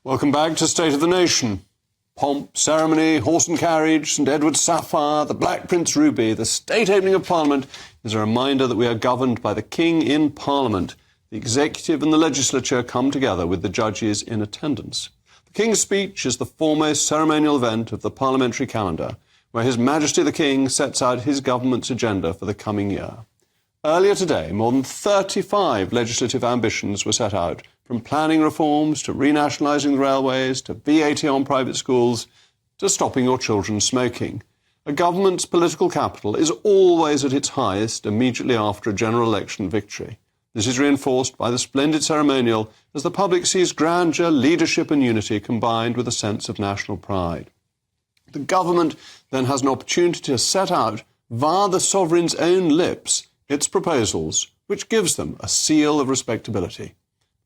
Welcome back to State of the Nation. Pomp, ceremony, horse and carriage, St Edward's sapphire, the Black Prince ruby, the state opening of Parliament is a reminder that we are governed by the King in Parliament. The executive and the legislature come together with the judges in attendance. The King's speech is the foremost ceremonial event of the parliamentary calendar, where His Majesty the King sets out his government's agenda for the coming year. Earlier today, more than 35 legislative ambitions were set out, from planning reforms to renationalising the railways to VAT on private schools to stopping your children smoking. A government's political capital is always at its highest immediately after a general election victory. This is reinforced by the splendid ceremonial as the public sees grandeur, leadership and unity combined with a sense of national pride. The government then has an opportunity to set out, via the sovereign's own lips, its proposals, which gives them a seal of respectability.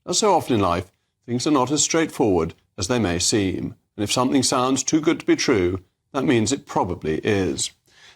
As so often in life, things are not as straightforward as they may seem, and if something sounds too good to be true, that means it probably is.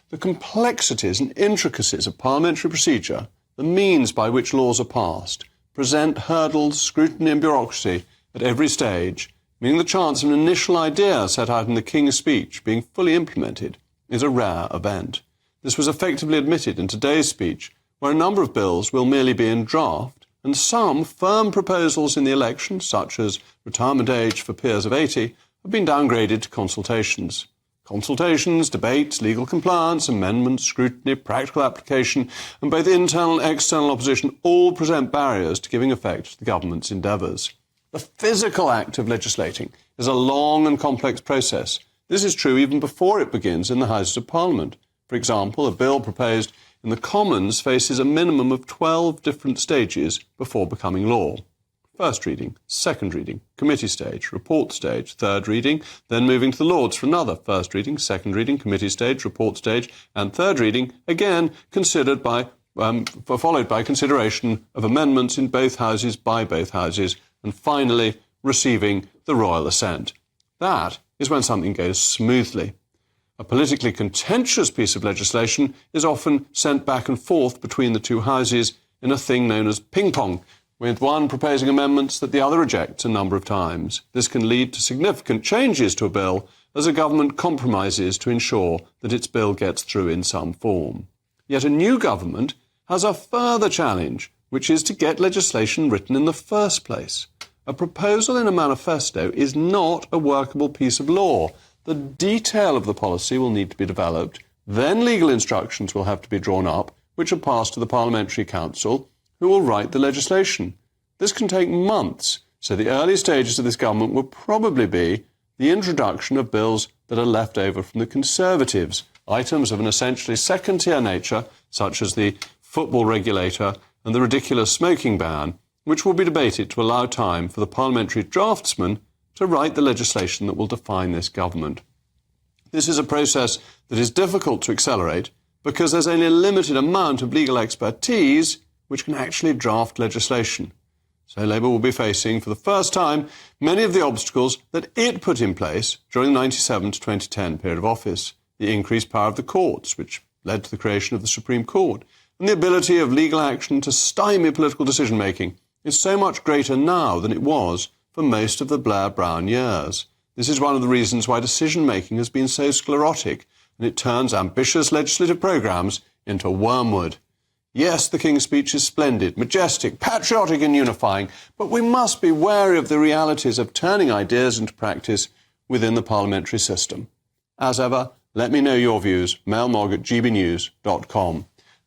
The complexities and intricacies of parliamentary procedure, the means by which laws are passed, present hurdles, scrutiny and bureaucracy at every stage, meaning the chance of an initial idea set out in the King's speech being fully implemented is a rare event. This was effectively admitted in today's speech, where a number of bills will merely be in draft, and some firm proposals in the election, such as retirement age for peers of 80, have been downgraded to consultations. Consultations, debates, legal compliance, amendments, scrutiny, practical application, and both internal and external opposition all present barriers to giving effect to the government's endeavours. The physical act of legislating is a long and complex process. This is true even before it begins in the Houses of Parliament. For example, a bill proposed in the Commons faces a minimum of 12 different stages before becoming law. First reading, second reading, committee stage, report stage, third reading, then moving to the Lords for another first reading, second reading, committee stage, report stage, and third reading, again followed by consideration of amendments in both houses by both houses, and finally receiving the royal assent. That is when something goes smoothly. A politically contentious piece of legislation is often sent back and forth between the two houses in a thing known as ping-pong, with one proposing amendments that the other rejects a number of times. This can lead to significant changes to a bill as a government compromises to ensure that its bill gets through in some form. Yet a new government has a further challenge, which is to get legislation written in the first place. A proposal in a manifesto is not a workable piece of law. The detail of the policy will need to be developed, then legal instructions will have to be drawn up, which are passed to the Parliamentary Council, who will write the legislation. This can take months, so the early stages of this government will probably be the introduction of bills that are left over from the Conservatives, items of an essentially second-tier nature, such as the football regulator and the ridiculous smoking ban, which will be debated to allow time for the parliamentary draftsman to write the legislation that will define this government. This is a process that is difficult to accelerate because there's only a limited amount of legal expertise which can actually draft legislation. So Labour will be facing, for the first time, many of the obstacles that it put in place during the 1997 to 2010 period of office. The increased power of the courts, which led to the creation of the Supreme Court, and the ability of legal action to stymie political decision-making is so much greater now than it was for most of the Blair-Brown years. This is one of the reasons why decision-making has been so sclerotic, and it turns ambitious legislative programmes into wormwood. Yes, the King's speech is splendid, majestic, patriotic and unifying, but we must be wary of the realities of turning ideas into practice within the parliamentary system. As ever, let me know your views, mailmog@gbnews.com.